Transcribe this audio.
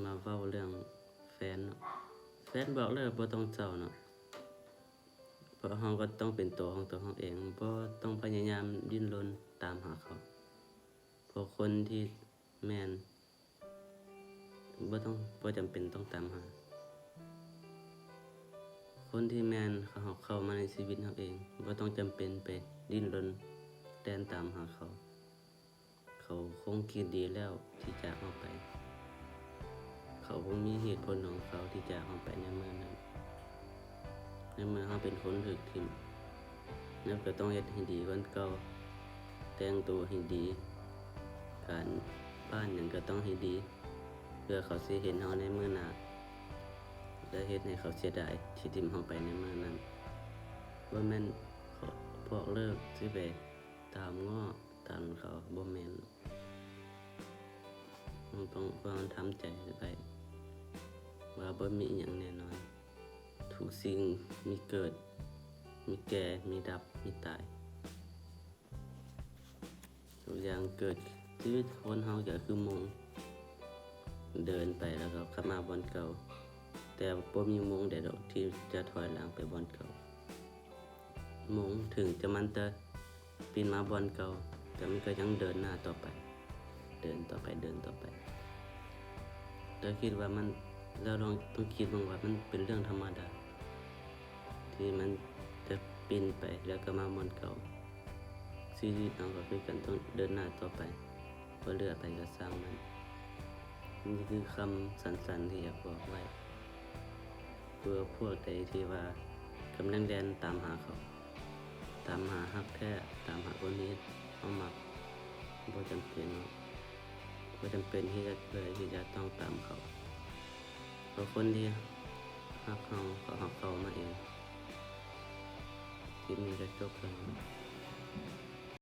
มาเว้าเรื่องแฟนเนาะแฟนบอกเลิกบ่ต้องเศร้าเนาะเพราะเราก็ต้องเป็นตัวของตัวเราเองบ่ต้องพยายามดิ้นรนตามหาเขาเพราะคนที่แม่นบ่จำเป็นต้องตามหาคนที่แม่นเขาเข้ามาในชีวิตเราเองบ่ต้องจำเป็นไปดิ้นรนแล่นตามหาเขาคงคิดดีแล้วที่จากเราไป เขาคงมีเหตุผลของเขาที่จากเราไปในเมื่อนั้นในเมื่อเราเป็นคนถูกทิ่มเราก็ต้องเฮ็ดให้ดีกว่าเก่าแต่งตัวให้ดีการบ้านหยังก็ต้องให้ดีเพื่อเขาสิเห็นเราในมื้อหน้าและเฮ็ดให้เขาเสียดายที่ทิ่มเราไปในมื้อนั้นบ่แม่นเขาพวกเลิกสิไปตามง้อตามเขาบ่แม่นมันต้องทำใจไปว่าบ่มีอิหยังแน่นอนทุกสิ่งมีเกิดมีแก่มีดับมีตายทุกอย่างเกิดชีวิตคนเฮาก็คือมงเดินไปแล้วก็กลับมาบ่อนเก่าแต่บ่มีมงใดดอกที่จะถอยหลังไปบ่อนเก่ามงถึงจะมันจะปีนมาบ่อนเก่าแต่มันก็ยังเดินหน้าต่อไปเดินต่อไปแต่คิดว่ามันเราต้องคิดบ้างว่ามันเป็นเรื่องธรรมดาที่มันจะปีนไปแล้วก็มาบ่อนเก่าชีวิตเราก็คือกันต้องเดินหน้าต่อไปบ่เหลือไปก็สร้างมันนี่คือคำสั้นๆที่อยากบอกไว้เพื่อพวกใดที่ว่ากำลังเดินตามหาเขาตามหาฮักแท้ตามหาคนนี้เขามักบ่จำเป็นที่จะต้องตามเขาเพราะคนที่ฮักเขาเขาฮักเขามาเองที่มีกระจกกัน